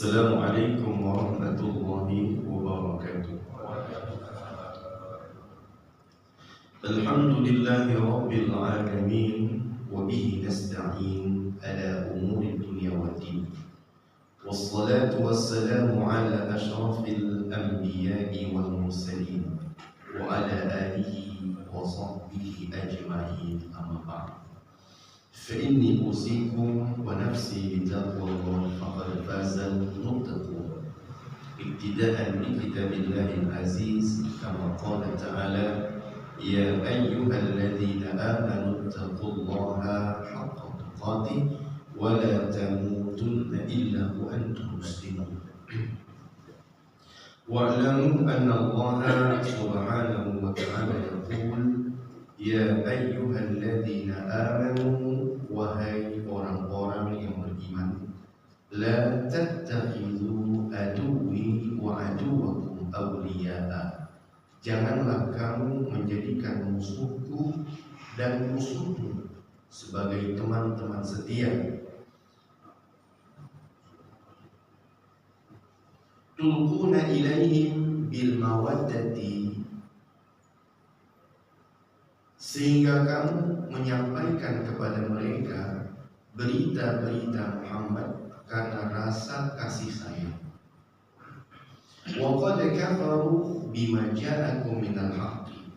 Assalamualaikum warahmatullahi wabarakatuh. Alhamdulillahi rabbil alamin wa bihi nasta'in ala umuri dunya waddin. Wassalatu wassalamu ala ashrafil anbiya'i wal mursalin wa ala alihi wa sahbihi ajma'in, amma ba'd. فإني أوصيكم ونفسي بتقوى الله فقد فاز المتقون ابتداء بكتاب الله العزيز كما قال تعالى يا أيها الذين آمنوا اتقوا الله حق تقاته ولا تموتن إلا وأنتم مسلمون واعلموا أن الله سبحانه وتعالى يقول يا أيها الذين آمنوا wahai orang-orang yang beriman, la tattakhidhu aduwwi wa aduwwakum awliya'a. Janganlah kamu menjadikan musuhku dan musuhmu sebagai teman-teman setia. Tulquna ilaihim bil mawaddati, sehingga kamu menyampaikan kepada mereka berita-berita Muhammad karena rasa kasih sayang. Wa qad kafaru bima ja'akum minal haqqi,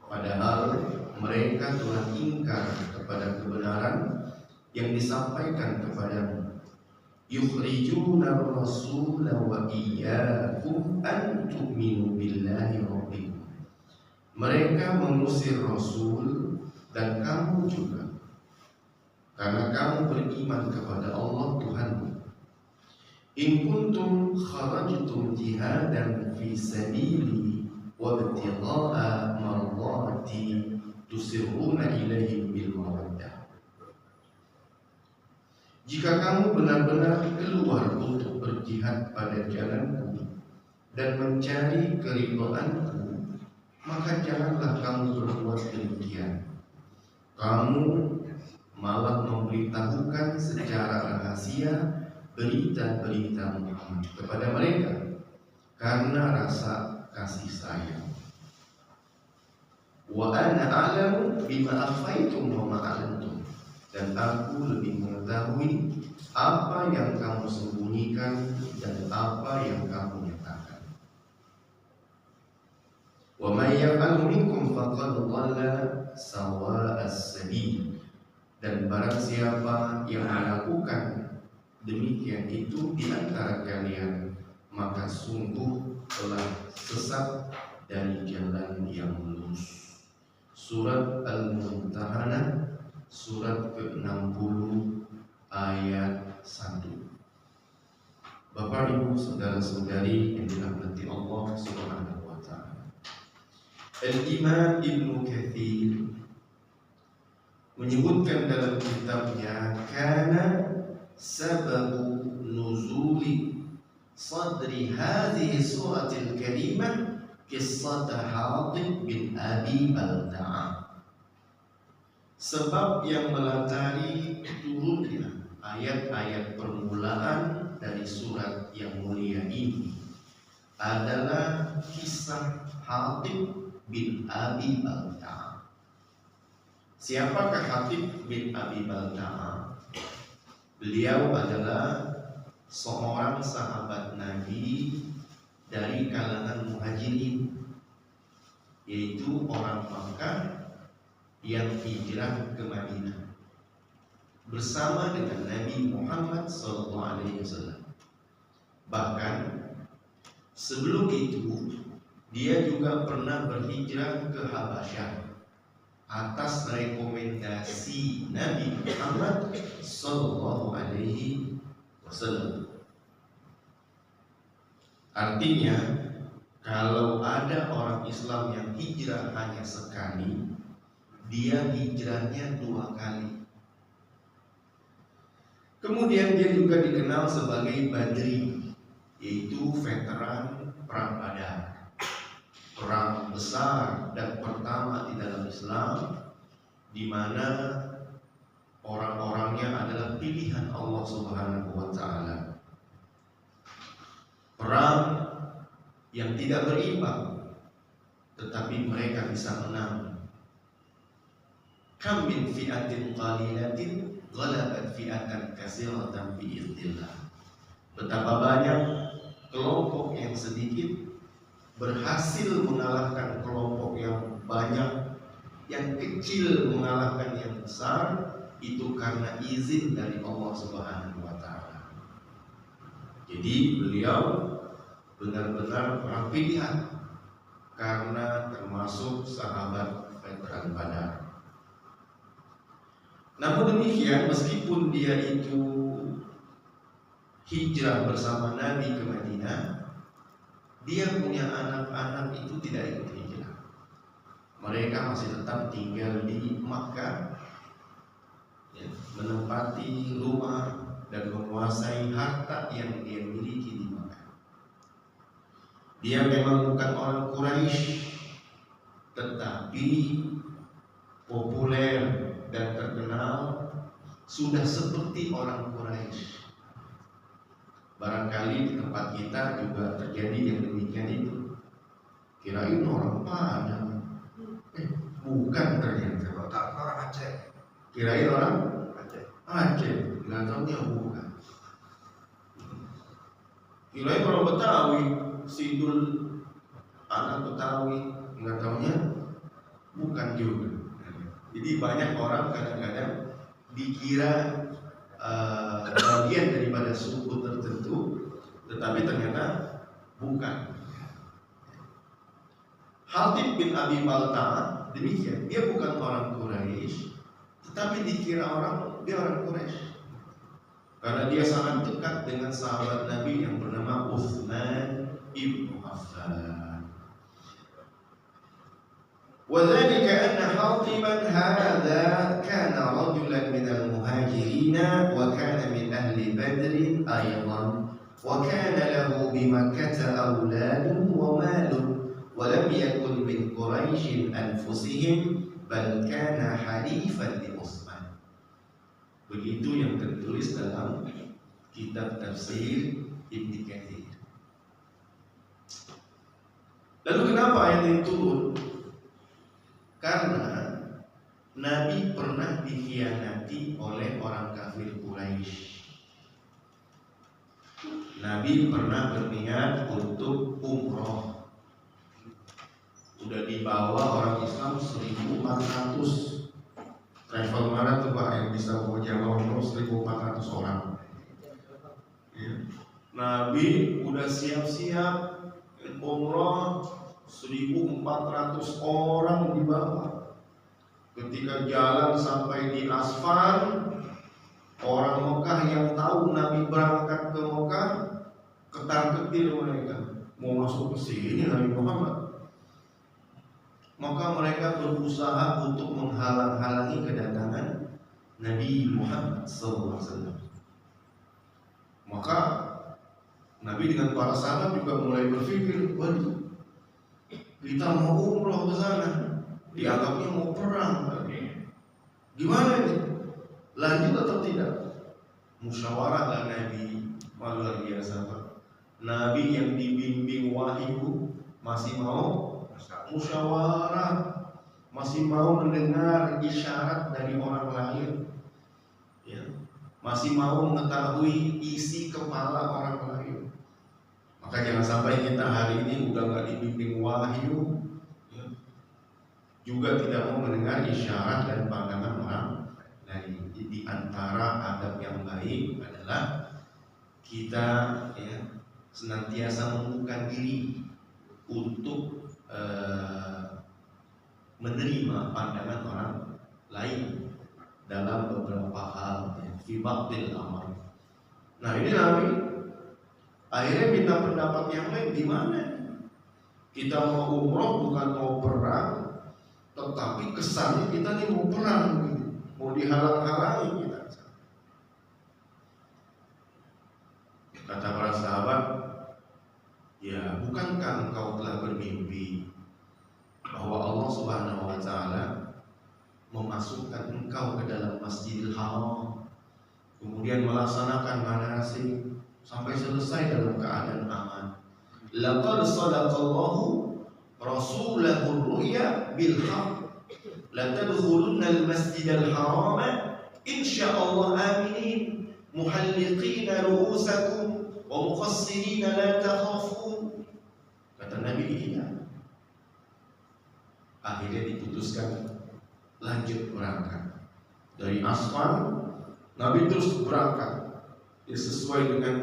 padahal mereka telah ingkar kepada kebenaran yang disampaikan kepadamu. Yukhrijuna ar-rasula wa iyyakum an tu'minu billahi rabbikum, mereka mengusir Rasul dan kamu juga, karena kamu beriman kepada Allah Tuhanmu. In kuntum kharajtum jihadan fi sabili wa ibtigha'a mardati tusirruna ilaihim bil mawaddah. Jika kamu benar-benar keluar untuk berjihad pada jalanku dan mencari keridhaanku, maka janganlah kamu berbuat demikian. Kamu malah memberitahukan secara rahasia berita-berita Muhammad kepada mereka karena rasa kasih sayang. Wa ana a'lamu bima akhfaytum wa ma a'lantum, dan aku lebih mengetahui apa yang kamu sembunyikan dan apa yang kamu nyatakan. Wa may yaf'al minkum faqad dhalla sawa'as sabil, dan barang siapa yang melakukan demikian itu di antara kalian, maka sungguh telah sesat dari jalan yang lurus. Surat Al-Mumtahanah, surat ke-60 ayat 1. Bapak Ibu saudara-saudari yang dirahmati Allah Subhanahu wa taala. Al-Imam Ibnu Katsir menyebutkan dalam kitabnya, kana sababu nuzuli sadri hadhihi suratil karimah qissat Hatib bin Abi Balta'a. Sebab yang melatari turunnya ayat-ayat permulaan dari surat yang mulia ini adalah kisah Hatib bin Abi Balta'a. Siapakah Hatib bin Abi Balta'a? Beliau adalah seorang sahabat Nabi dari kalangan Muhajirin, yaitu orang Makkah yang hijrah ke Madinah bersama dengan Nabi Muhammad SAW. Bahkan sebelum itu dia juga pernah berhijrah ke Habasyah atas rekomendasi Nabi Muhammad SAW. Artinya, kalau ada orang Islam yang hijrah hanya sekali, dia hijrahnya 2 kali. Kemudian dia juga dikenal sebagai Badri, yaitu veteran perang Badar, perang besar dan pertama di dalam Islam, di mana orang-orangnya adalah pilihan Allah Subhanahu wa taala. perang yang tidak berimbang, tetapi mereka bisa menang. Kam min fi'atin qalilatin ghalabat fi'atan katsiratan bi'idznillah. Betapa banyak kelompok yang sedikit berhasil mengalahkan kelompok yang banyak, yang kecil mengalahkan yang besar, itu karena izin dari Allah Subhanahu wa taala. Jadi beliau benar-benar orang pilihan karena termasuk sahabat veteran Badar. Namun demikian, meskipun dia itu hijrah bersama Nabi ke Madinah, dia punya anak-anak itu tidak ikut hijrah. Mereka masih tetap tinggal di Makkah, ya, menempati rumah dan menguasai harta yang dia miliki di Makkah. Dia memang bukan orang Quraisy, tetapi populer dan terkenal sudah seperti orang Quraisy. Barangkali di tempat kita juga terjadi yang demikian itu. Kirain orang Padang, bukan ternyata orang Aceh. Kirain orang Aceh, nggak tahunya bukan. Kirain orang Betawi, Sidul anak Betawi, nggak tahunya bukan juga. Jadi banyak orang kadang-kadang dikira bagian daripada suku tertentu, tetapi ternyata bukan. Hatib bin Abi Balta'a demikian, dia bukan orang Quraisy, tetapi dikira dia orang Quraisy karena dia sangat dekat dengan sahabat Nabi yang bernama Utsman ibnu Affan. وذلك أن حاطبا هذا كان رجلا من المهاجرين وكان من أهل بدر أيضا وكان له بمكة أولاد ومال ولم يكن من قريش أنفسهم بل كان حليفا لعثمان. Begitu yang tertulis dalam kitab tafsir Ibnu Katsir. Lalu kenapa ayat ini turun? Karena Nabi pernah dikhianati oleh orang kafir Quraisy. Nabi pernah berniat untuk umroh. Udah dibawa orang Islam 1.400. Travel mana tuh Pak yang bisa bawa jamaah umroh 1.400 orang. Ya. Nabi udah siap-siap umroh 1.400 orang di bawah. Ketika jalan sampai di Asfan, orang Mekah yang tahu Nabi berangkat ke Mekah ketar-ketir mereka, mau masuk ke sini Nabi Muhammad. Maka mereka berusaha untuk menghalang-halangi kedatangan Nabi Muhammad SAW. Maka Nabi dengan para sahabat juga mulai berpikir, waduh, kita mau umroh ke sana, dianggapnya mau perang. Gimana ini? Lanjut atau tidak? Musyawarah lah Nabi, luar biasa Pak. Nabi yang dibimbing wahyu masih mau musyawarah, masih mau mendengar isyarat dari orang lain, ya, masih mau mengetahui isi kepala orang lain. Maka jangan sampai kita hari ini udah nggak dibimbing wahyu, ya, juga tidak mau mendengar isyarat dan pandangan orang lain. Di antara adab yang baik adalah kita, ya, senantiasa membuka diri untuk menerima pandangan orang lain dalam beberapa hal, ya, fi ba'dil amr. Nah ini Nabi akhirnya minta pendapat yang lain. Gimana? Kita mau umroh bukan mau perang, tetapi kesannya kita nih mau perang, gitu. Mau dihalang-halangi kita. Kata para sahabat, ya bukankah engkau telah bermimpi bahwa Allah Subhanahu wa Ta'ala memasukkan engkau ke dalam Masjidil Haram, kemudian melaksanakan manasik, sampai selesai dalam keadaan aman. Laqad sadaqallahu rasulahu ru'ya bil haqq la tadkhulunna al masjidal harama insyaallah aminin muhalliqina ru'usakum wa muqassirina la takhafun. Kata Nabi, iya. Akhirnya diputuskan lanjut berangkat dari Asfan. Nabi terus berangkat ya, sesuai dengan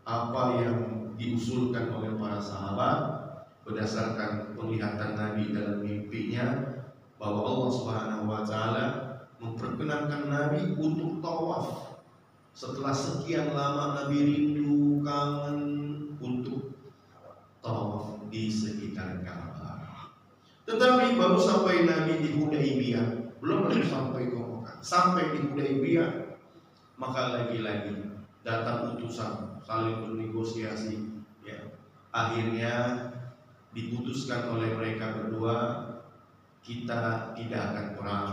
apa yang diusulkan oleh para sahabat berdasarkan penglihatan Nabi dalam mimpinya, bahwa Allah Subhanahu wa taala memperkenankan Nabi untuk tawaf. Setelah sekian lama Nabi rindu, kangen untuk tawaf di sekitar Ka'bah. Tetapi baru sampai Nabi di Hudaybiyah, belum sampai ke Mekah. Sampai di Hudaybiyah, maka lagi-lagi datang utusan saling bernegosiasi. Ya. Akhirnya diputuskan oleh mereka berdua, kita tidak akan perang,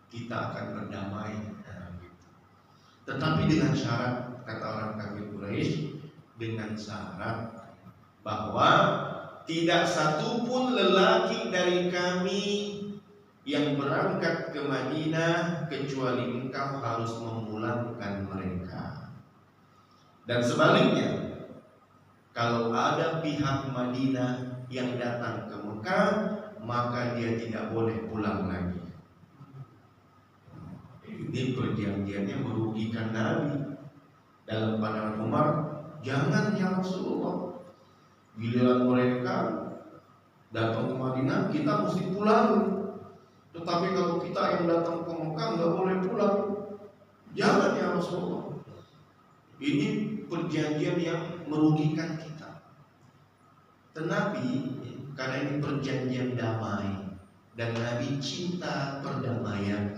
kita akan berdamai. Nah, gitu. Tetapi dengan syarat, kata orang kafir Quraisy, dengan syarat bahwa tidak satupun lelaki dari kami yang berangkat ke Madinah kecuali engkau harus memulangkan mereka. Dan sebaliknya, kalau ada pihak Madinah yang datang ke Mekah, maka dia tidak boleh pulang lagi. Ini perjanjiannya merugikan Nabi. Dalam pandangan Umar, jangan ya Rasulullah, giliran mereka datang ke Madinah, kita mesti pulang. Tetapi kalau kita yang datang ke Mekah nggak boleh pulang. Jangan ya Rasulullah. Ini perjanjian yang merugikan kita. Tetapi karena ini perjanjian damai dan Nabi cinta perdamaian,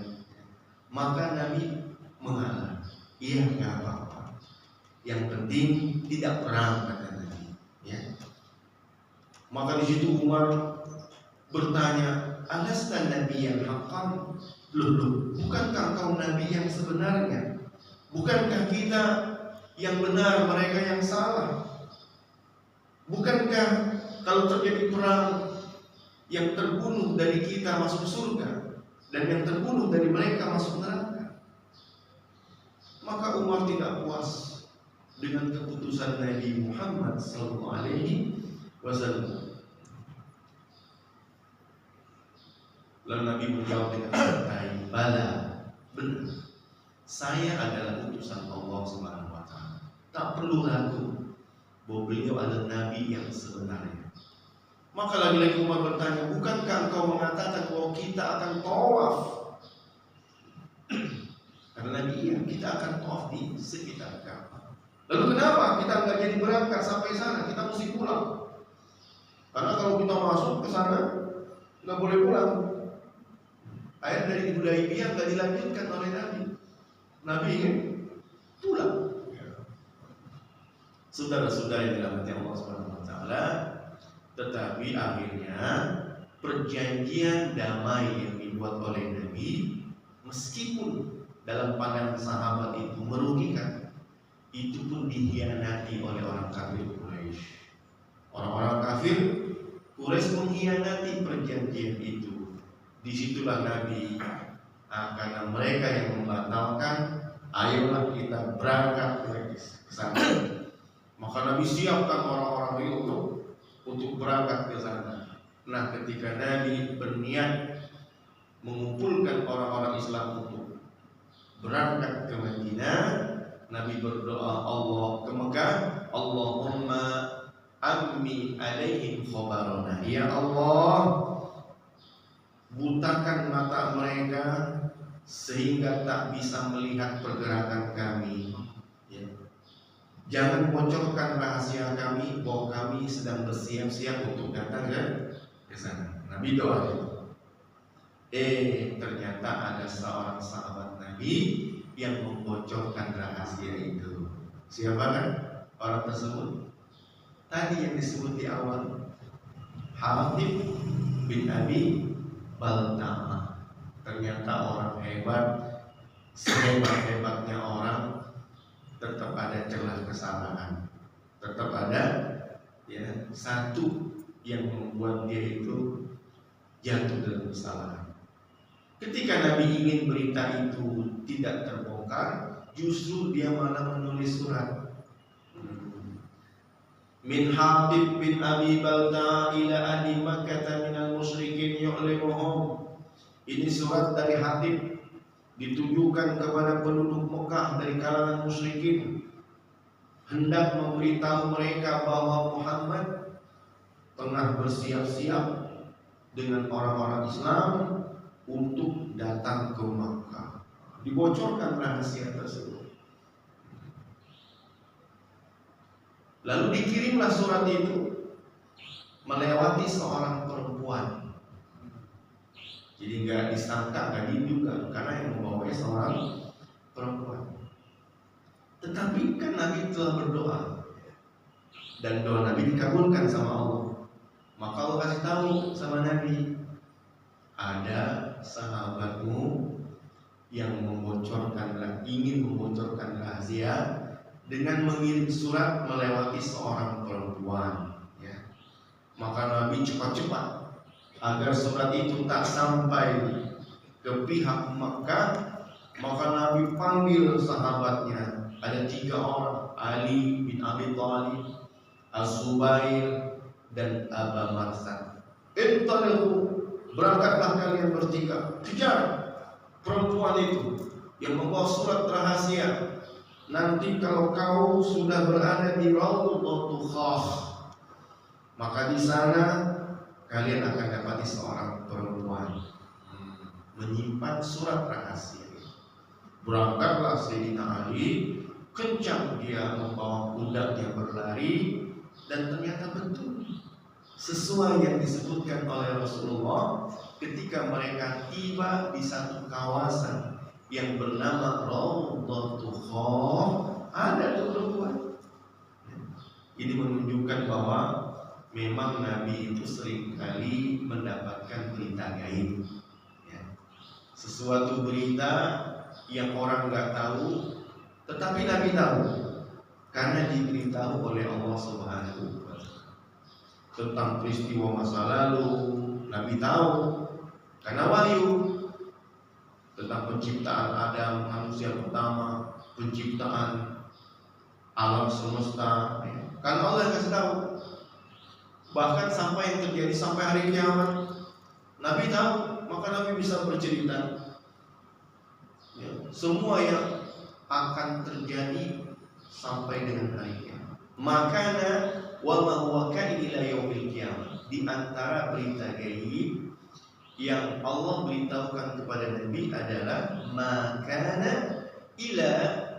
maka Nabi mengalah. Iya, nggak apa-apa. Yang penting tidak perang, kata Nabi. Ya. Maka di situ Umar bertanya, "Alasta nabiyyan haqqan?" Loh, bukankah engkau nabi yang sebenarnya? Bukankah kita yang benar, mereka yang salah? Bukankah kalau terjadi perang, yang terbunuh dari kita masuk surga dan yang terbunuh dari mereka masuk neraka? Maka Umar tidak puas dengan keputusan Nabi Muhammad SAW. Lalu Nabi menjawab dengan santai, "Bala, benar. Saya adalah utusan Allah Subhanahu wa taala. Tak perlu ragu bahwa beliau adalah nabi yang sebenarnya." Maka lagi-lagi Umar bertanya, "Bukankah engkau mengatakan bahwa kita akan tawaf?" Karena Nabi, iya, kita akan tawaf di sekitar Ka'bah. Lalu kenapa kita nggak jadi berangkat sampai sana? Kita mesti pulang. Karena kalau kita masuk ke sana nggak boleh pulang. Ayat dari Hudaybiyah nggak dilanjutkan oleh Nabi. Nabi ingin pulang. Saudara-saudara yang dirahmati Allah Subhanahu wa taala, tetapi akhirnya perjanjian damai yang dibuat oleh Nabi, meskipun dalam pandangan sahabat itu merugikan, itu pun dikhianati oleh orang kafir Quraisy. Orang-orang kafir Quraisy mengkhianati perjanjian itu. Disitulah Nabi, karena mereka yang membatalkan, ayolah kita berangkat ke sana. Maka Nabi siapkan orang-orang itu untuk berangkat ke sana. Nah, ketika Nabi berniat mengumpulkan orang-orang Islam untuk berangkat ke Madinah, Nabi berdoa Allah ke Mekah, Allahumma ammi alaihim khabarana. Ya Allah, butakan mata mereka sehingga tak bisa melihat pergerakan kami. Ya. Jangan bocorkan rahasia kami bahwa kami sedang bersiap-siap untuk datang ke sana. Nabi doa itu. Ternyata ada seorang sahabat Nabi yang membocorkan rahasia itu. Siapa kan orang tersebut? Tadi yang disebut di awal, Hatib bin Abi Balta'ah. Ternyata orang hebat, sehebat-hebatnya orang, tetap ada celah kesalahan, tetap ada ya satu yang membuat dia itu jatuh dalam kesalahan. Ketika Nabi ingin berita itu tidak terbongkar, justru dia malah menulis surat. Min Habib bin Abi Balta ila ahli Makkah minal musyrikin yu'limuhum. Ini surat dari Habib ditujukan kepada penduduk Mekah dari kalangan musyrikin, hendak memberitahu mereka bahwa Muhammad tengah bersiap-siap dengan orang-orang Islam untuk datang ke Makkah. Dibocorkan rahasia tersebut. Lalu dikirimlah surat itu melewati seorang perempuan. Jadi nggak disangka, nggak diduga, karena yang membawanya seorang perempuan. Tetapi kan Nabi telah berdoa dan doa Nabi dikabulkan sama Allah. Maka Allah kasih tahu sama Nabi, ada sahabatmu yang ingin membocorkan rahasia dengan mengirim surat melewati seorang perempuan. Ya. Maka Nabi cepat-cepat agar surat itu tak sampai ke pihak Makkah. Maka Nabi panggil sahabatnya, ada 3 orang, Ali bin Abi Thalib, Az-Zubair, dan Aba Marsad. Intaliqu, berangkatlah kalian bertiga, kejar perempuan itu yang membawa surat rahasia. Nanti kalau kau sudah berada di Raudhatul Khah, maka di sana kalian akan dapati seorang perempuan menyimpan surat rahasia. Berangkatlah Sayyidina Ali, kencang dia membawa kudanya berlari, dan ternyata betul sesuai yang disebutkan oleh Rasulullah ketika mereka tiba di satu kawasan yang bernama Raudhatul Khah, ada tuh perempuan. Ini menunjukkan bahwa memang Nabi itu seringkali mendapatkan berita gaib, ya. Sesuatu berita yang orang nggak tahu, tetapi Nabi tahu karena diberitahu oleh Allah Subhanahu wa Ta'ala. Tentang peristiwa masa lalu Nabi tahu karena wahyu. Tentang penciptaan Adam, manusia pertama, penciptaan alam semesta, karena Allah yang kasih tahu. Bahkan sampai yang terjadi sampai hari kiamat, Nabi tahu, maka Nabi bisa bercerita ya, semua yang akan terjadi sampai dengan hari kiamat. Makanya wa ma huwa kain ila yaumil qiyamah, di antara berita gaib yang Allah beritahukan kepada Nabi adalah makana ila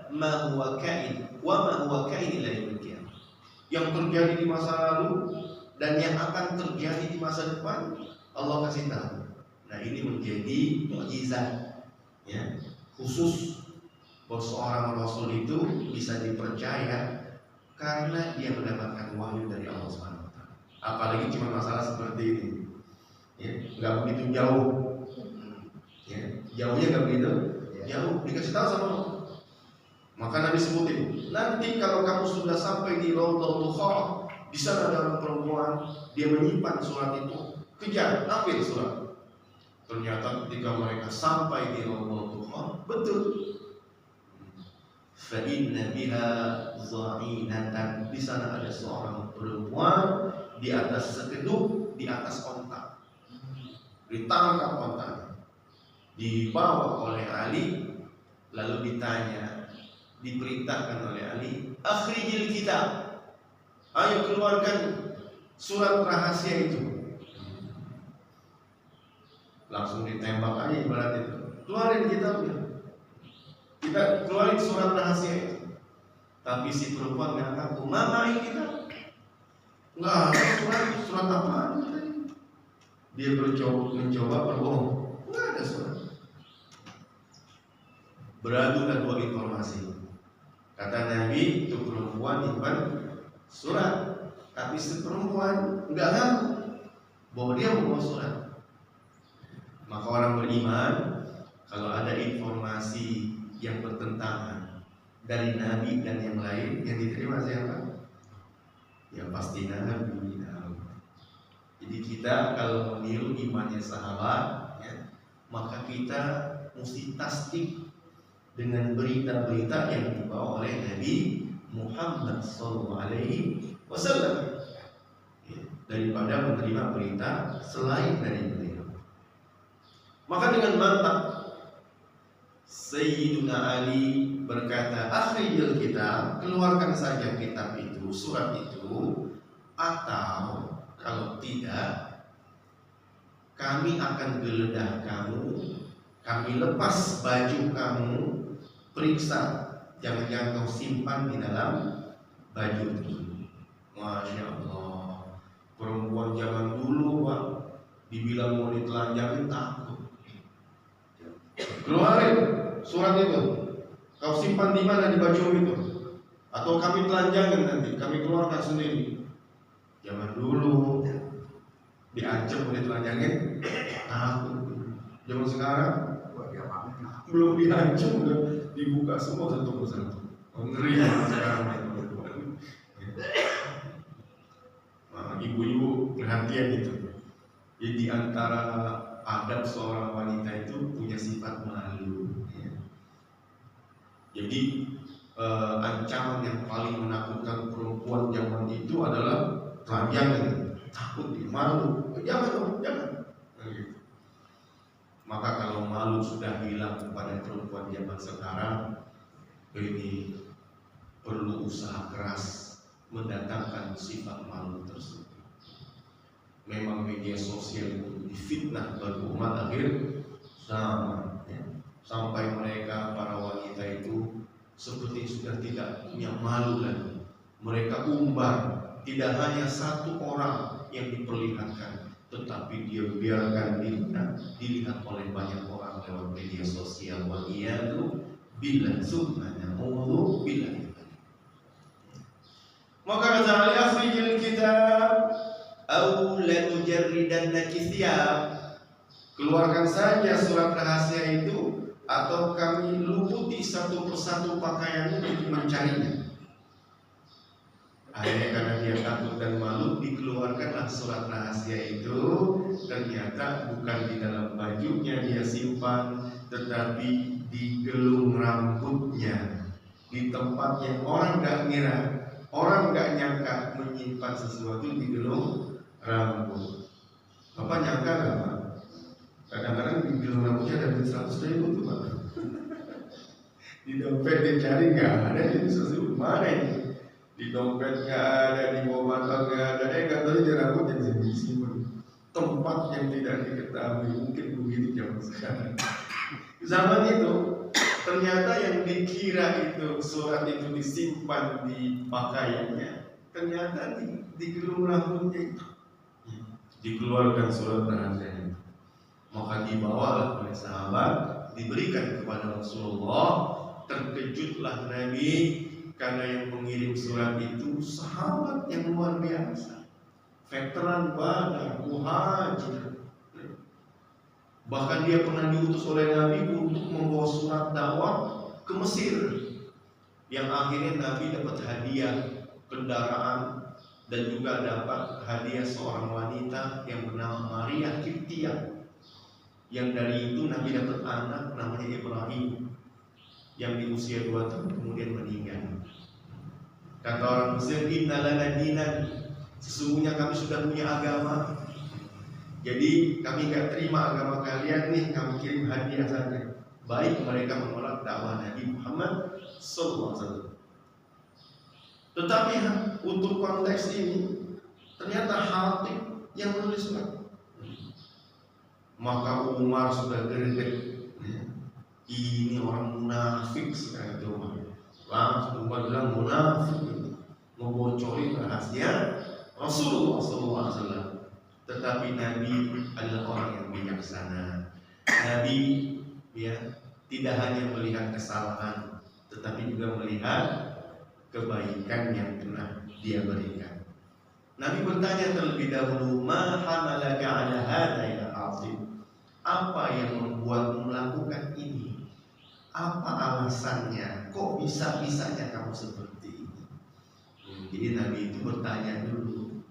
ma huwa kain wa ma huwa kain ila yaumil qiyamah, yang terjadi di masa lalu dan yang akan terjadi di masa depan Allah kasih tahu. Nah, ini menjadi mukjizat ya, khusus bahwa seorang rasul itu bisa dipercaya karena dia mendapatkan wahyu dari Allah SWT. Apalagi cuma masalah seperti ini ya, nggak begitu jauh ya, jauhnya nggak begitu jauh, dikasih tahu sama Allah. Maka Nabi sebutin, nanti kalau kamu sudah sampai di Raudhatul Khah, di sana ada orang perempuan, dia menyimpan surat itu, kejar, ambil surat. Ternyata ketika mereka sampai di Raudhatul Khah, betul, fa inna biha zainatan, di sana ada seorang perempuan di atas sekeduk, di atas onta, ditangkap ontanya, dibawa oleh Ali, lalu ditanya, diperintahkan oleh Ali, akhrijil kitab, ayo keluarkan surat rahasia itu. Langsung ditembak aja ibarat itu, keluarin kitabnya, kita keluarin surat rahasia itu. Tapi si perempuan nggak ngaku, mama ini kita nggak ada surat apaan. Dia mencoba berbohong, nggak ada surat. Beradulah 2 informasi. Kata Nabi, itu perempuan nyimpan surat, tapi si perempuan nggak ngaku bahwa dia membawa surat. Maka orang beriman, kalau ada informasi yang bertentangan dari Nabi dan yang lain, yang diterima siapa? Ya pasti Nabi. Jadi kita kalau meniru imannya sahabat, ya, maka kita mesti tasdik dengan berita-berita yang dibawa oleh Nabi Muhammad SAW, ya, daripada menerima berita selain dari beliau. Maka dengan mantap Sayyiduna Ali berkata, akhrijil kitab, keluarkan saja kitab itu, surat itu, atau kalau tidak, kami akan geledah kamu, kami lepas baju kamu, periksa, jangan-jangan kau simpan di dalam baju itu. Masya Allah, perempuan zaman dulu Pak, dibilang mau ditelanjangin takut. Keluarin surat itu, kau simpan di mana di baju itu, atau kami telanjangin nanti, kami keluarkan sendiri. Zaman dulu diancam oleh telanjangin takut. Zaman sekarang belum diancam udah dibuka semua satu persatu. Ngeri sekarang. Nah, ibu-ibu perhatian itu. Jadi antara adab seorang wanita itu punya sifat malu. Ya. Jadi ancaman yang paling menakutkan perempuan zaman itu adalah telanjang, takut, malu, jangan. Gitu. Maka kalau malu sudah hilang kepada perempuan zaman sekarang, ini perlu usaha keras mendatangkan sifat malu tersebut. Memang media sosial itu difitnah bagi umat akhir zaman, ya. Sampai mereka para wanita itu seperti sudah tidak punya malu lagi. Mereka umbar. Tidak hanya satu orang yang diperlihatkan, tetapi dia biarkan dirinya dilihat oleh banyak orang lewat media sosial. Wa'iyadu billah subhanahu billah. Maka kata Ali, akhrijil kitab au lanujarridannaki thiyab, keluarkan saja surat rahasia itu, atau kami luputi satu persatu pakaianmu untuk mencarinya. Akhirnya karena dia takut dan malu, dikeluarkanlah surat rahasia itu. Ternyata bukan di dalam bajunya dia simpan, tetapi di gelung rambutnya, di tempat yang orang gak ngira, orang gak nyangka menyimpan sesuatu di gelung rambut. Bapak nyangka gak Pak? Kadang-kadang di gelung rambutnya ada 100.000 tuh Pak. Di dompet dia cari gak ada, jadi sesuatu mana ini? Di dompet nggak ada, di bawah mata nggak ada, nggak tahu di rambut yang disimpan. Tempat yang tidak diketahui, mungkin begitu zaman sekarang. Zaman itu ternyata yang dikira itu surat itu disimpan di pakaiannya, ternyata di gelung rambutnya itu. Dikeluarkan surat rahasia, maka dibawalah oleh sahabat, diberikan kepada Rasulullah. Terkejutlah Nabi, karena yang mengirim surat itu sahabat yang luar biasa, veteran Badar, muhajir. Bahkan dia pernah diutus oleh Nabi untuk membawa surat dakwah ke Mesir, yang akhirnya Nabi dapat hadiah kendaraan dan juga dapat hadiah seorang wanita yang bernama Maria Kiptiah. Yang dari itu Nabi dapat anak namanya Ibrahim, yang di usia 2 tahun kemudian meninggal. Kata orang Mesir, inna lana dinan, sesungguhnya kami sudah punya agama. Jadi kami gak terima agama kalian nih, kami kirim hadiah saja. Baik mereka menolak dakwah Nabi Muhammad SAW. Tetapi untuk konteks ini ternyata Hatib yang menulis surat. Maka Umar sudah gerget, ini orang munafik sekali itu Umar. Langsung Umar bilang munafik, membocori rahasia Rasulullah SAW. Tetapi Nabi adalah orang yang bijaksana. Nabi tidak hanya melihat kesalahan, tetapi juga melihat kebaikan yang pernah dia berikan. Nabi bertanya terlebih dahulu, ma hamalaka ala hadha ya Hatib, apa yang membuatmu melakukan ini? Apa alasannya? Kok bisa-bisanya kamu seperti ini? Jadi Nabi itu bertanya dulu.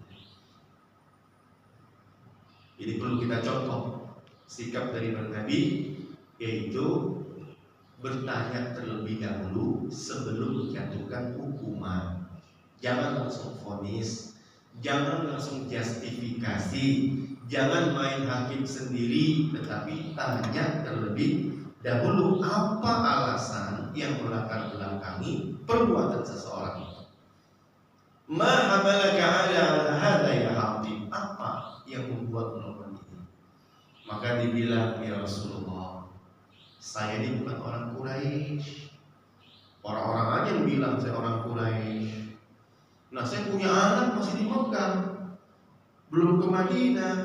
Ini perlu kita contoh sikap dari Nabi, yaitu bertanya terlebih dahulu sebelum menjatuhkan hukuman. Jangan langsung vonis, jangan langsung justifikasi, jangan main hakim sendiri, tetapi tanya terlebih dahulu apa alasan yang melatar belakangi perbuatan seseorang itu. Ma hamalaka ala hadza ya Habib, apa yang membuat melakukan ini? Maka dibilang, ya Rasulullah, saya ini bukan orang Quraisy. Orang-orang aja yang bilang saya orang Quraisy. Nah, saya punya anak masih di Mekah, belum ke Madinah.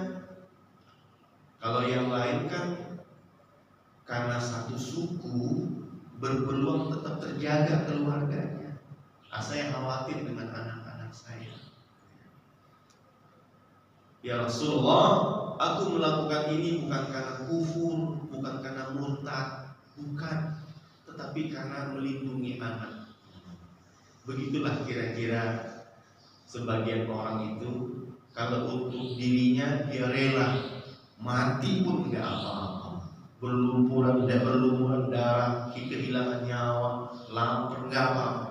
Kalau yang lain kan karena satu suku berpeluang tetap terjaga keluarganya. Saya khawatir dengan anak-anak saya. Ya Rasulullah, aku melakukan ini bukan karena kufur, bukan karena murtad, bukan, tetapi karena melindungi anak. Begitulah kira-kira sebagian orang itu, kalau untuk dirinya dia rela mati pun enggak apa-apa, berlumuran darah, kehilangan nyawa, lapar enggak apa-apa.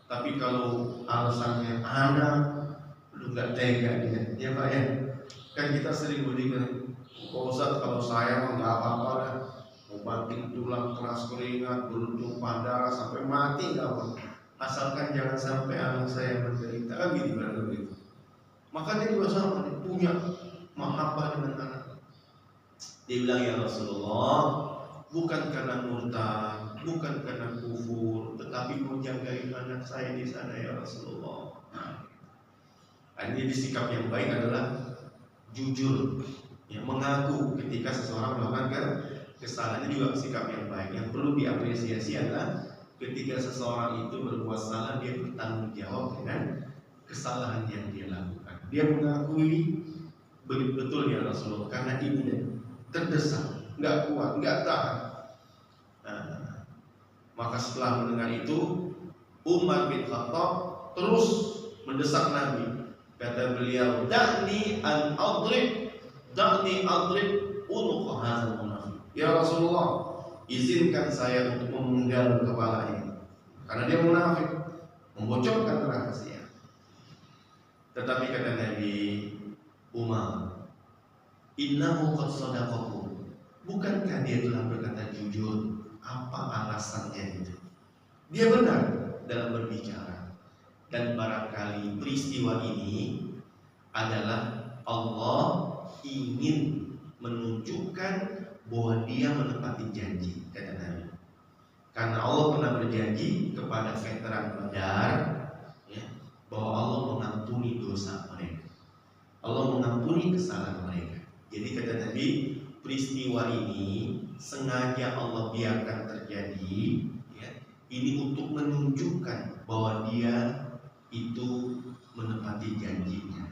Tapi kalau alasannya anak, lu enggak tega dia, ya Pak ya. Kan kita sering berikan, Pak Ustaz, kalau saya enggak apa-apa lah, mau banting tulang keras keringat, bertumpah darah sampai mati enggak apa-apa, asalkan jangan sampai anak saya menderita. Gitu begitu. Maka dia juga sama, dia punya mahabbah dengan anak. Dia bilang, ya Rasulullah, bukan karena murtad, bukan karena kufur, tetapi mau jagain anak saya di sana ya Rasulullah. Nah, ini sikap yang baik adalah jujur, yang mengaku ketika seseorang melakukan kesalahan. Ini juga sikap yang baik. Yang perlu diapresiasi adalah ketika seseorang itu berbuat salah, dia bertanggung jawab dengan kesalahan yang dia lakukan. Dia mengakui betul ya Rasulullah, karena ini terdesak, nggak kuat, nggak tahan. Nah, maka setelah mendengar itu, Umar bin Khattab terus mendesak Nabi. Kata beliau, da'ni adrib unuq hadzal munafiq. Ya Rasulullah, izinkan saya untuk memenggal kepalanya, karena dia munafik, membocorkan rahasia. Tetapi kata Nabi, Umar, innahu qad sadaqakum, bukankah dia telah berkata jujur? Apa alasannya itu? Dia benar dalam berbicara. Dan barangkali peristiwa ini adalah Allah ingin menunjukkan bahwa dia menepati janji, kata Nabi. Karena Allah pernah berjanji kepada veteran Badar, ya, bahwa Allah mengampuni dosa mereka, Allah mengampuni kesalahan mereka. Jadi kata Nabi, peristiwa ini sengaja Allah biarkan terjadi, ya, ini untuk menunjukkan bahwa dia itu menepati janjinya.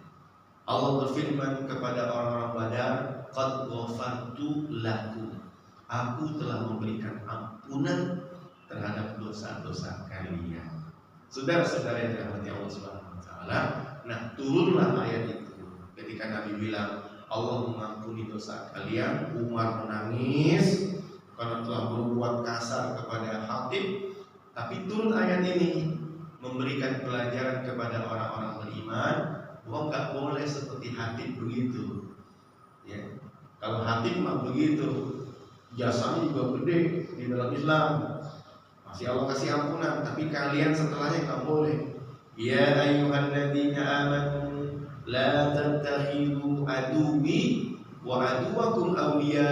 Allah berfirman kepada orang-orang Badar, qad ghafartu lakum, aku telah memberikan ampunan terhadap dosa-dosa kalian. Saudara-saudara yang dirahmati Allah Subhanahu wa taala, nah turunlah ayat itu ketika Nabi bilang Allah mengampuni dosa kalian. Umar menangis karena telah berbuat kasar kepada Hatib. Tapi turun ayat ini memberikan pelajaran kepada orang-orang beriman bahwa nggak boleh seperti Hatib begitu. Ya, kalau Hatib mah begitu, jasanya juga gede di dalam Islam, masih Allah kasih ampunan. Tapi kalian setelahnya nggak boleh. Ya ayyuhalladzina amanu la tattakhidhu aduwwi wa aduwakum awliya.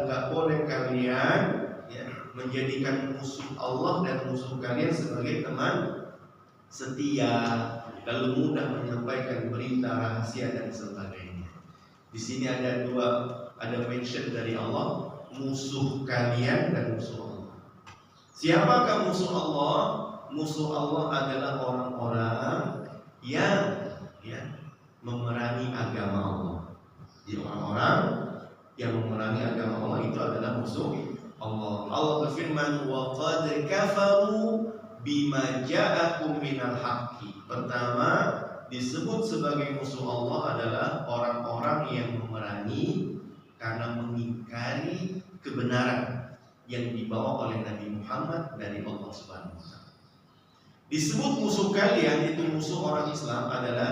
Enggak boleh kalian, ya, menjadikan musuh Allah dan musuh kalian sebagai teman setia, lalu mudah menyampaikan berita rahasia dan sebagainya. Di sini ada mention dari Allah, musuh kalian dan musuh Allah. Siapakah musuh Allah? Musuh Allah adalah orang-orang yang, ya, memerangi agama Allah. Jadi orang-orang yang memerangi agama Allah itu adalah musuh Allah berfirman, wa qad kafaru bima ja'akum minal haqqi. Pertama, disebut sebagai musuh Allah adalah orang-orang yang memerangi karena mengingkari kebenaran yang dibawa oleh Nabi Muhammad dari Allah Subhanahu wa taala. Disebut musuh kalian, itu musuh orang Islam, adalah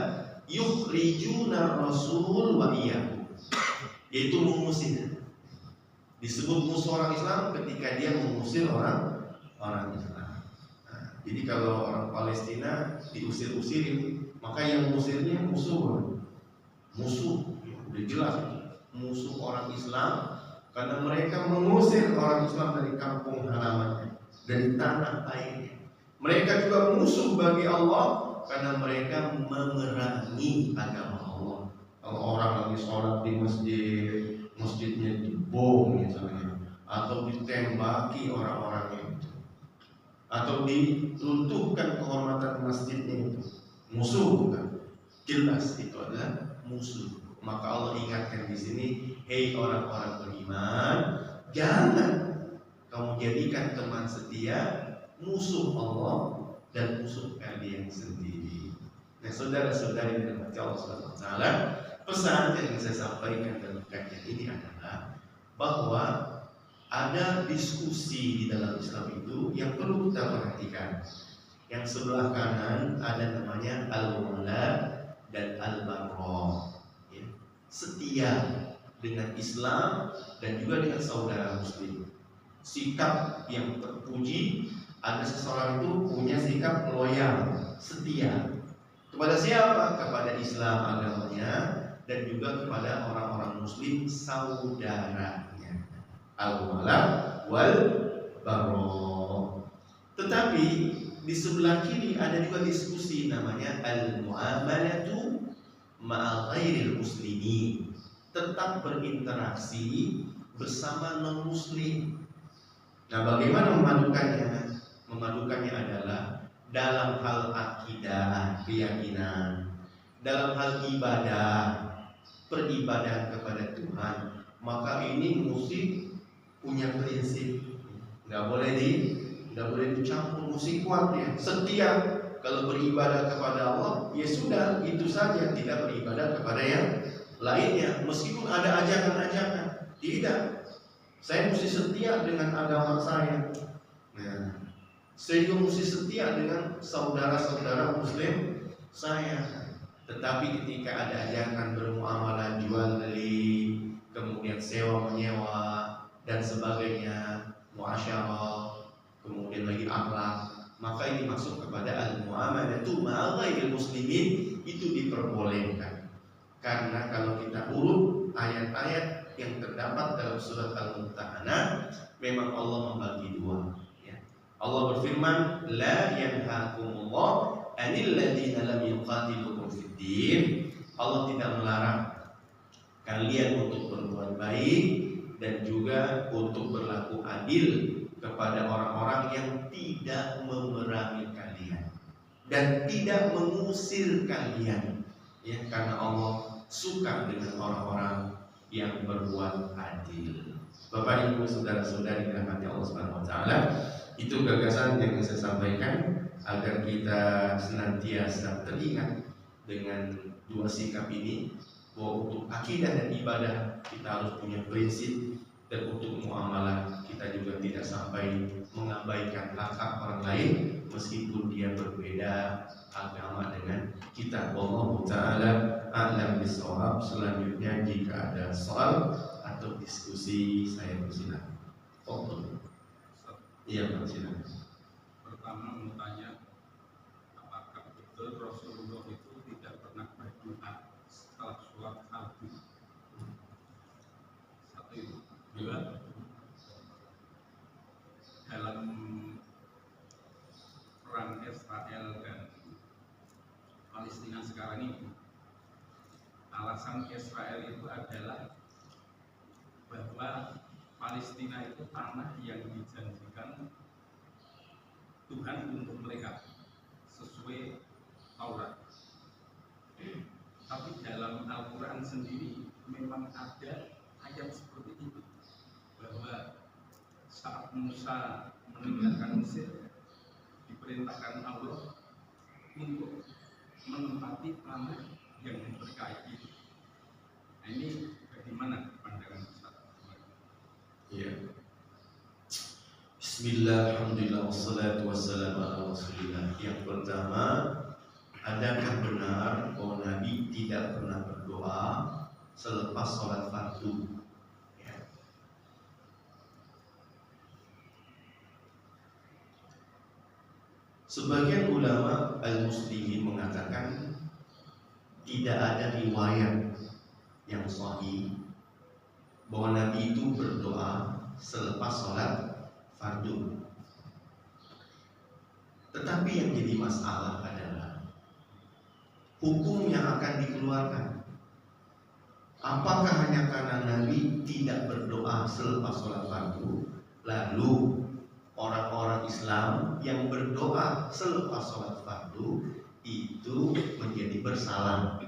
yukhrijuna rasul wa iyyakum, yaitu mengusir. Disebut musuh orang Islam ketika dia mengusir orang Islam. Nah, jadi kalau orang Palestina diusir-usirin, maka yang mengusirnya musuh, udah jelas musuh orang Islam, karena mereka mengusir orang Islam dari kampung halamannya, dari tanah airnya. Mereka juga musuh bagi Allah karena mereka memerangi agama Allah. Kalau orang lagi sholat di masjidnya dibom misalnya, atau ditembaki orang-orangnya itu, atau diruntuhkan kehormatan masjidnya itu, musuh bukan? Jelas itu adalah musuh. Maka Allah ingatkan di sini, hei orang-orang beriman, jangan kamu jadikan teman setia musuh Allah dan musuh kalian sendiri. Nah, saudara-saudari yang dirahmati Allah Subhanahu wa taala, pesan yang saya sampaikan dalam kajian ini adalah bahwa ada diskusi di dalam Islam itu yang perlu kita perhatikan. Yang sebelah kanan ada namanya al-wala dan al-bara, ya. Setia dengan Islam dan juga dengan saudara muslim. Sikap yang terpuji, ada seseorang itu punya sikap loyal, setia kepada siapa? Kepada Islam agamanya dan juga kepada orang-orang muslim saudaranya. Al-wala wal bara. Tetapi di sebelah kiri ada juga diskusi namanya al-muamalatu ma'a ghairil muslimin, tetap berinteraksi bersama non-muslim. Nah, bagaimana memadukannya? Memadukannya adalah dalam hal akidah, keyakinan, dalam hal ibadah, peribadahan kepada Tuhan. Maka ini mesti punya prinsip, nggak boleh dicampur, mesti kuat ya, setia. Kalau beribadah kepada Allah, ya sudah itu saja, tidak beribadah kepada yang lainnya, meskipun ada ajakan-ajakan. Tidak, saya mesti setia dengan agama saya. Nah, saya juga mesti setia dengan saudara-saudara muslim saya. Tetapi ketika ada ajakan bermuamalah jual beli, kemudian sewa menyewa dan sebagainya, muasyarah, kemudian lagi akhlak, maka ini masuk kepada al-muamalatu ma'a ghairil muslimin, itu diperbolehkan. Karena kalau kita urut ayat-ayat yang terdapat dalam surat Al-Mumtahanah, memang Allah membagi dua. Allah berfirman, la yanhakumullah anil ladzina lam yuqatilukum fid din. Allah tidak melarang kalian untuk berbuat baik dan juga untuk berlaku adil kepada orang-orang yang tidak memerangi kalian dan tidak mengusir kalian, ya, karena Allah suka dengan orang-orang yang berbuat adil. Bapak Ibu saudara-saudari yang dirahmati Allah Subhanahu wa taala, itu gagasan yang saya sampaikan agar kita senantiasa teringat dengan dua sikap ini, bahwa untuk akidah dan ibadah kita harus punya prinsip, dan untuk muamalah kita juga tidak sampai mengabaikan hak-hak orang lain meskipun dia berbeda agama dengan kita. Wallahu taala a'lam bishawab. Selanjutnya jika ada soal atau diskusi saya persilakan. Iya, Pak, silakan. Pertama mau tanya, apakah betul Rasulullah itu tidak pernah berdoa setelah sholat Fardu? Satu itu. Dua, dalam perang Israel dan Palestina sekarang ini, alasan Israel itu adalah bahwa Palestina itu tanah yang dijanjikan Tuhan untuk mereka sesuai Taurat. Tapi dalam Al-Quran sendiri memang ada ayat seperti itu, bahwa saat Musa meninggalkan Mesir diperintahkan Allah untuk menempati tanah yang diberkahi. Nah, ini bagaimana pandangan Ustaz? Ya. Bismillah, alhamdulillah, wassalatu wassalamu ala rasulillah. Yang pertama, adakah benar bahwa Nabi tidak pernah berdoa selepas sholat fardu? Ya. Sebagian ulama al-muslimin mengatakan tidak ada riwayat yang sahih bahwa Nabi itu berdoa selepas sholat fardu. Tetapi yang jadi masalah adalah hukum yang akan dikeluarkan. Apakah hanya karena Nabi tidak berdoa selepas sholat fardu, lalu orang-orang Islam yang berdoa selepas sholat fardu itu menjadi bersalah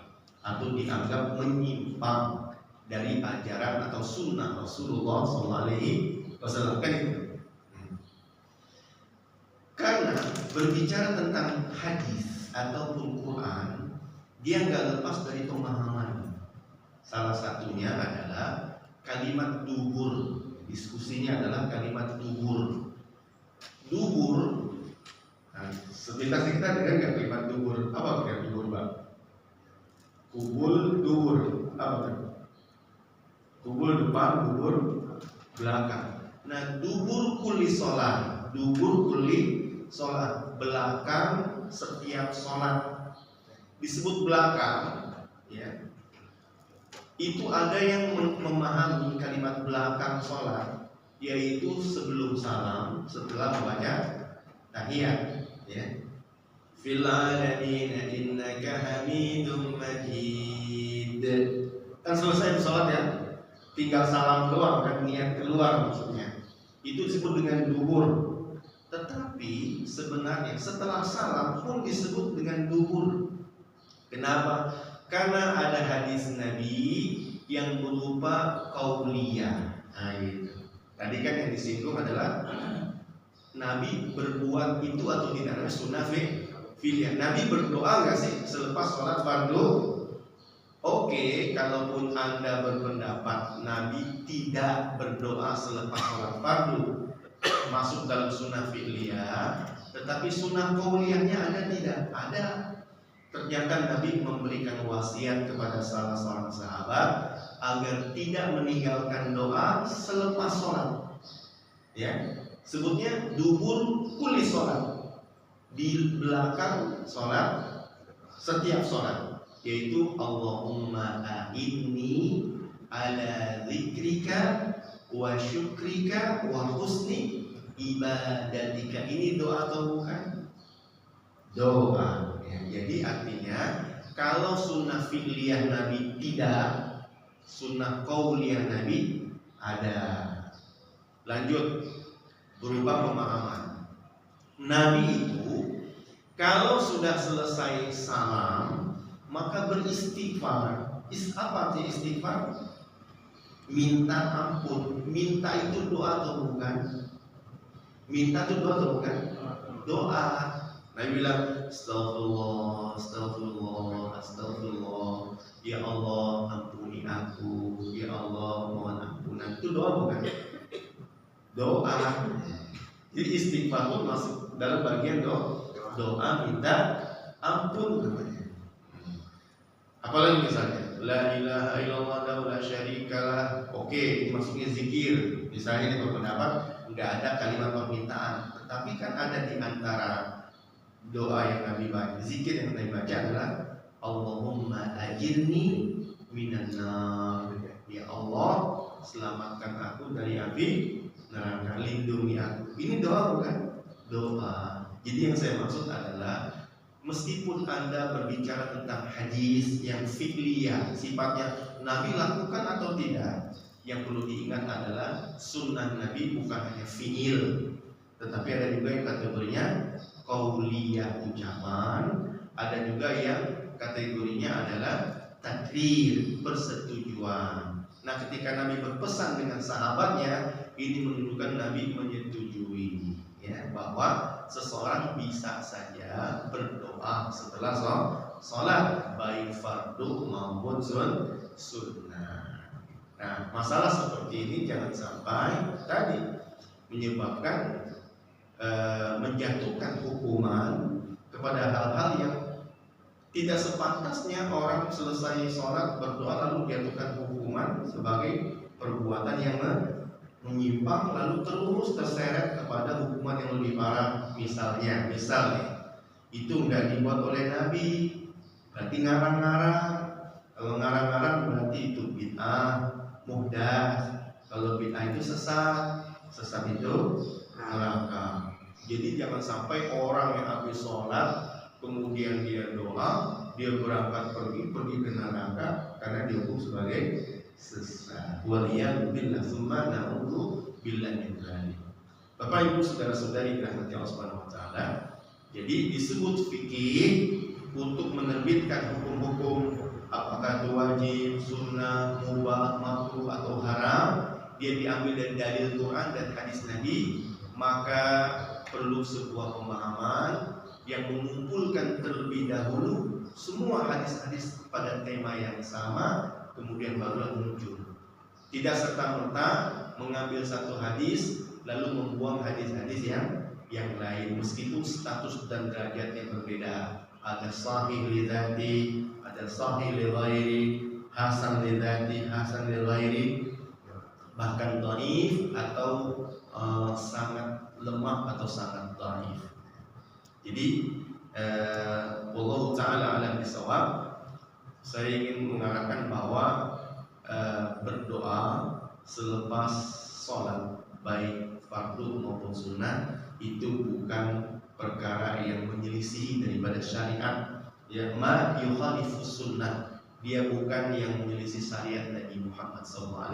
atau dianggap menyimpang dari ajaran atau sunnah Rasulullah SAW? Kan itu. Karena berbicara tentang hadis ataupun Quran, dia nggak lepas dari pemahaman. Salah satunya adalah kalimat dubur. Diskusinya adalah kalimat dubur. Dubur. Nah, sebentar kita dengar nggak kalimat dubur? Apa kalimat dubur, Bang? Kubul, dubur. Apa kan? Kubul depan, dubur belakang. Nah, dubur kuli sholat, dubur kuli sholat, belakang setiap sholat. Disebut belakang, ya. Itu ada yang memahami kalimat belakang sholat, yaitu sebelum salam, setelah membaca tahiyat, ya. Fil alamin innaka hamidum majid. Kan selesai sholat ya, tinggal salam doang kan, niat keluar maksudnya. Itu disebut dengan dubur. Tetapi sebenarnya setelah salam pun disebut dengan dubur. Kenapa? Karena ada hadis Nabi yang berupa qauliyah. Nah, itu. Tadi kan yang disinggung adalah Nabi berbuat itu atau tidak, sunnah fi'liyah. Nabi berdoa nggak sih selepas sholat fardu? Oke, kalaupun Anda berpendapat Nabi tidak berdoa selepas sholat fardu, masuk dalam sunnah fi'liyah. Tetapi sunnah qauliyahnya ada tidak? Ada. Ternyata Nabi memberikan wasiat kepada salah seorang sahabat agar tidak meninggalkan doa selepas sholat. Ya, sebutnya dubur kuli sholat, di belakang sholat, setiap sholat, yaitu Allahumma a'inni ala zikrika wa syukrika wa husni ibadatika. Ini doa atau bukan? Doa. Ya, jadi artinya kalau sunnah fi'liyah Nabi tidak, sunnah qauliyah Nabi ada. Lanjut, berupa pemahaman. Nabi itu kalau sudah selesai salam maka beristighfar. Apa arti istighfar? Minta ampun. Minta itu doa atau bukan? Minta itu doa atau bukan? Doa. Nabi bilang astagfirullah, astagfirullah, astagfirullah. Ya Allah ampuni aku, ya Allah mohon ampunan. Itu doa bukan? Doa. Jadi istighfar pun masuk dalam bagian doa minta ampun namanya. Apalagi misalnya la ilaha illallah la syarikalah. Oke, ini masuknya zikir. Misalnya ini berpendapat enggak ada kalimat permintaan, tetapi kan ada di antara doa yang Nabi baca, zikir yang Nabi baca adalah Allahumma ajirni minan nar. Ya Allah, selamatkan aku dari api neraka, lindungi aku. Ini doa bukan? Doa. Jadi yang saya maksud adalah meskipun Anda berbicara tentang hadis yang fi'liyah, sifatnya Nabi lakukan atau tidak, yang perlu diingat adalah sunnah Nabi bukan hanya fi'il, tetapi ada juga yang kategorinya qauliyah ucapan, ada juga yang kategorinya adalah takrir, persetujuan. Nah, ketika Nabi berpesan dengan sahabatnya, ini menunjukkan Nabi menyetujui ya bahwa seseorang bisa saja berdoa setelah sholat baik fardu maupun sunnah. Nah, masalah seperti ini jangan sampai tadi menyebabkan menjatuhkan hukuman kepada hal-hal yang tidak sepantasnya. Orang selesai sholat berdoa lalu jatuhkan hukuman sebagai perbuatan yang menyimpang, lalu terus terseret kepada hukuman yang lebih parah. Misalnya itu nggak dibuat oleh Nabi, berarti ngarang-ngarang. Kalau ngarang-ngarang berarti itu bid'ah muhdatsah. Kalau bid'ah itu sesat itu neraka. Jadi jangan sampai orang yang habis sholat kemudian dia doa, dia berangkat pergi ke neraka karena dihukum sebagai sesat. Waliyadzubillah, summa na'udzu billahi min dzalik. Bapak Ibu saudara-saudari dirahmati Allah Subhanahu wa taala. Jadi disebut fikih untuk menerbitkan hukum-hukum apakah itu wajib, sunnah, mubah, makruh atau haram. Dia diambil dari dalil Quran dan hadis Nabi, maka perlu sebuah pemahaman yang mengumpulkan terlebih dahulu semua hadis-hadis pada tema yang sama, kemudian barulah muncul. Tidak serta-merta mengambil satu hadis lalu membuang hadis-hadis yang lain, meskipun status dan derajat yang berbeda. Ada sahih li dzati, ada sahih li ghairi, hasan li dzati, hasan li ghairi, bahkan dhaif atau sangat lemah atau sangat dhaif. Jadi wallahu taala alam bisawab. Saya ingin mengarahkan bahwa berdoa selepas sholat baik fardu maupun sunnah itu bukan perkara yang menyelisih daripada syariat, ya ma yukhalifus sunnah. Dia bukan yang menyelisih syariat Nabi Muhammad SAW.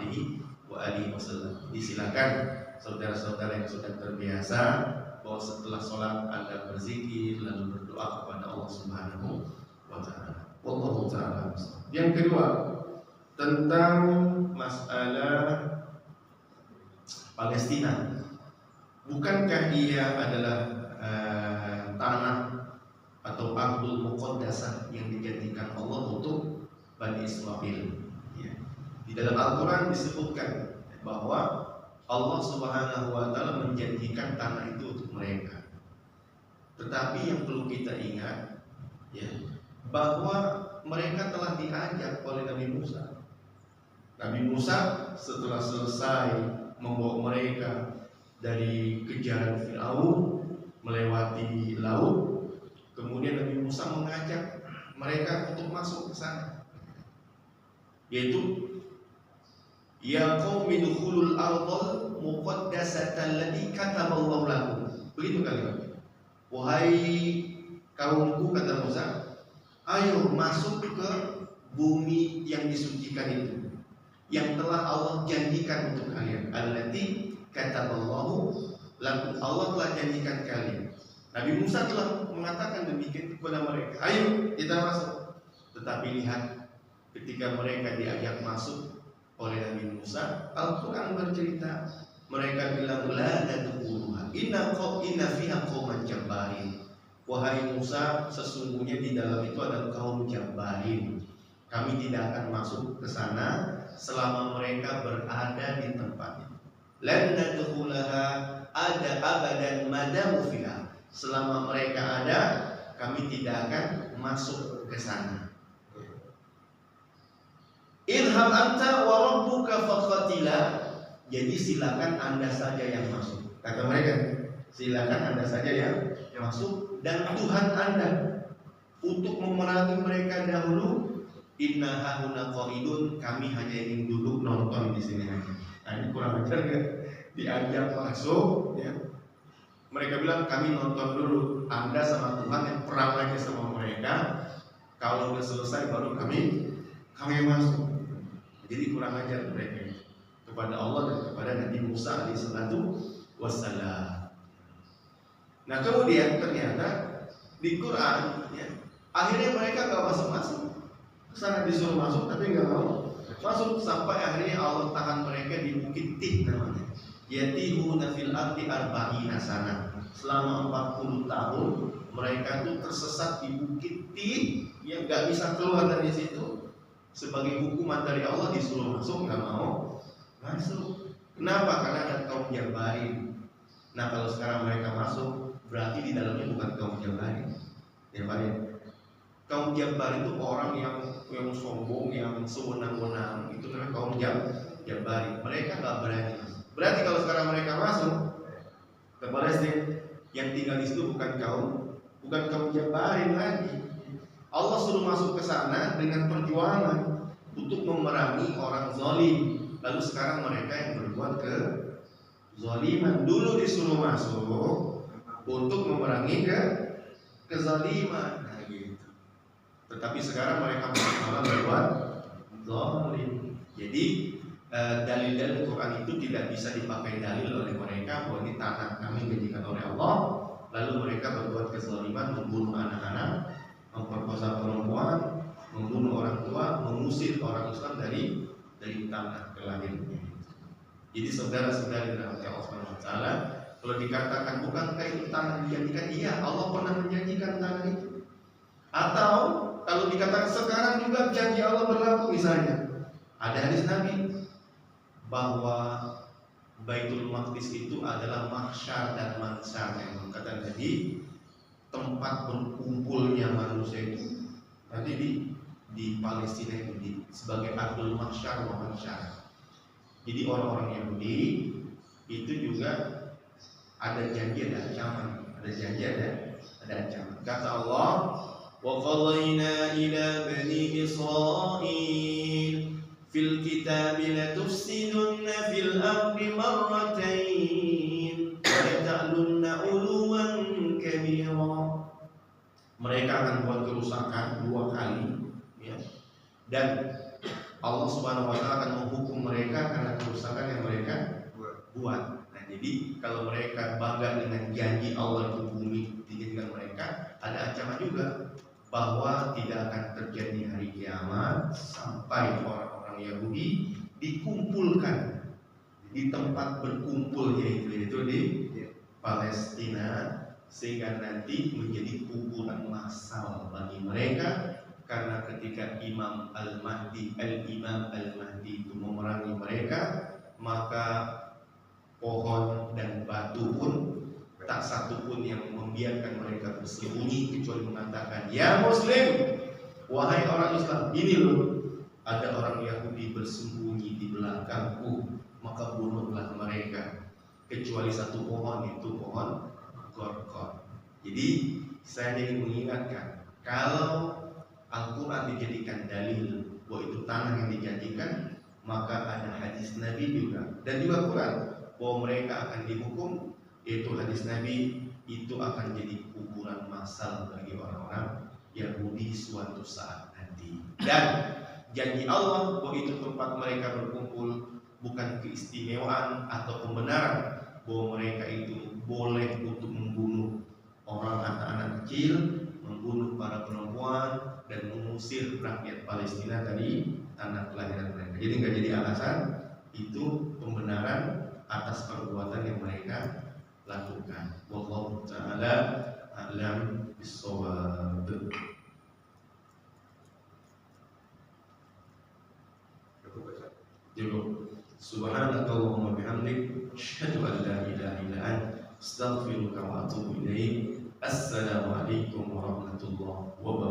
Disilakan saudara-saudara yang sudah terbiasa bahwa setelah sholat Anda berzikir lalu berdoa kepada Allah Subhanahu wa taala. Wallahu taala. Yang kedua, tentang masalah Palestina. Bukankah ia adalah tanah atau ardul muqaddasah yang dijadikan Allah untuk Bani Israil? Ya. Di dalam Al-Quran disebutkan bahwa Allah Subhanahu wa taala menjanjikan tanah itu untuk mereka. Tetapi yang perlu kita ingat ya, bahwa mereka telah diajak oleh Nabi Musa. Nabi Musa setelah selesai membawa mereka dari kejaran Firaun melewati laut, kemudian Nabi Musa mengajak mereka untuk masuk ke sana. Yaitu ya qaumi dukhulul ardhal muqaddasata allati kataballahu lakum. Begitu kalimat. Wahai kaumku, kata Musa, ayo masuk ke bumi yang disucikan itu, yang telah Allah janjikan untuk kalian. Allati kataballahu lakum. Allah telah janjikan kalian. Nabi Musa telah mengatakan demikian kepada mereka. Ayo kita masuk. Tetapi lihat, ketika mereka diajak masuk oleh Nabi Musa, Al-Quran bercerita mereka bilang la nadkhuluha inna fiha qauman jabbarin. Wahai Musa, sesungguhnya di dalam itu ada kaum jabbarin. Kami tidak akan masuk ke sana selama mereka berada di tempat itu. Lan nadkhulaha ada abadan madamu fiha. Selama mereka ada, kami tidak akan masuk ke sana. Ilham anta wa rabbuka faqatila. Jadi silakan Anda saja yang masuk. Kata mereka, silakan Anda saja yang masuk, dan Tuhan Anda untuk memerangi mereka dahulu. Inna hahuna qaidun, kami hanya ingin duduk nonton di sini aja. Nah, ini kurang ajar kan? Diajak masuk ya. Mereka bilang kami nonton dulu, Anda sama Tuhan yang perang lagi sama mereka. Kalau udah selesai baru kami masuk. Jadi kurang ajar mereka kepada Allah dan kepada Nabi Musa alaihissalatu wassalam. Nah kemudian ternyata di Quran ya, akhirnya mereka gak masuk. Kesana disuruh masuk tapi gak mau masuk, sampai akhirnya Allah tahan mereka di Bukit Tih namanya. yatihuna fil ardi arba'ina sana. Selama 40 tahun mereka tuh tersesat di bukit yang nggak bisa keluar dari situ. Sebagai hukuman dari Allah disuruh masuk, nggak mau masuk. Kenapa? Karena ada kaum Jabarin. Nah kalau sekarang mereka masuk, berarti di dalamnya bukan kaum Jabarin. Kaum Jabarin itu orang yang sombong, yang sewenang-wenang. Itu namanya kaum Jabarin. Mereka nggak berani. Berarti kalau sekarang mereka masuk ke Palestina, yang tinggal di situ bukan kaum Jabarin lagi. Allah suruh masuk ke sana dengan perjuangan untuk memerangi orang zalim. Lalu sekarang mereka yang berbuat kezaliman. Dulu disuruh masuk untuk memerangi kezaliman. Nah, gitu. Tetapi sekarang mereka malah berbuat zalim. Jadi dalil-dalil Quran itu tidak bisa dipakai dalil oleh mereka bahwa ini tanah kami dijadikan oleh Allah. Lalu mereka berbuat kezaliman, membunuh anak-anak, memperkosa perempuan, membunuh orang tua, mengusir orang Islam dari tanah kelahirannya. Jadi saudara-saudari dalam Allah Subhanahu wa taala, kalau dikatakan bukankah itu tanah dijadikan? Iya, Allah pernah menjanjikan tanah itu. Atau kalau dikatakan sekarang juga janji Allah berlaku, misalnya ada hadis Nabi bahwa Baitul Maqdis itu adalah mahsyar dan mansar, yang kata tadi tempat berkumpulnya manusia itu nanti di Palestina itu sebagai ardul mahsyar wa mansyar. Jadi orang-orang Yahudi itu juga ada janji, ada ancaman, ada janji, ada ancaman. Kata Allah, wa qadayna ila bani Israil fil kitabi la tufsidunna fil ardi marratain wa la ta'lunna uluwan kabira. Mereka akan buat kerusakan 2 kali, ya. Dan Allah Subhanahu wa taala akan menghukum mereka karena kerusakan yang mereka buat. Nah, jadi kalau mereka bangga dengan janji Allah itu bumi dijadikan mereka, ada ancaman juga bahwa tidak akan terjadi hari kiamat sampai orang-orang Yahudi dikumpulkan di tempat berkumpulnya itu di Palestina, sehingga nanti menjadi kuburan massal bagi mereka. Karena ketika Imam Al-Mahdi itu memerangi mereka, maka pohon dan batu pun tak satu pun yang membiarkan mereka bersembunyi, kecuali mengatakan, ya Muslim, wahai orang Islam, ini loh ada orang Yahudi bersembunyi di belakangku, maka bunuhlah mereka, kecuali satu pohon, itu pohon Gorgon. Jadi saya ingin mengingatkan, kalau Al-Quran dijadikan dalil bahwa itu tanah yang dijanjikan, maka ada hadis Nabi juga dan juga Quran bahwa mereka akan dihukum, yaitu hadis Nabi itu akan jadi kuburan massal bagi orang-orang Yahudi suatu saat nanti. Dan janji Allah bahwa itu tempat mereka berkumpul bukan keistimewaan atau pembenaran bahwa mereka itu boleh untuk membunuh orang, anak-anak kecil, membunuh para perempuan, dan mengusir rakyat Palestina dari tanah kelahiran mereka. Jadi nggak jadi alasan, itu pembenaran atas perbuatan yang mereka lakukan. Wallahu ta'ala a'lam bis-shawab. Subhanakallahumma bihamdik, asyhadu an la ilaha illa anta, astaghfiruka wa atubu ilaik. Assalamualaikum warahmatullahi wabarakatuh.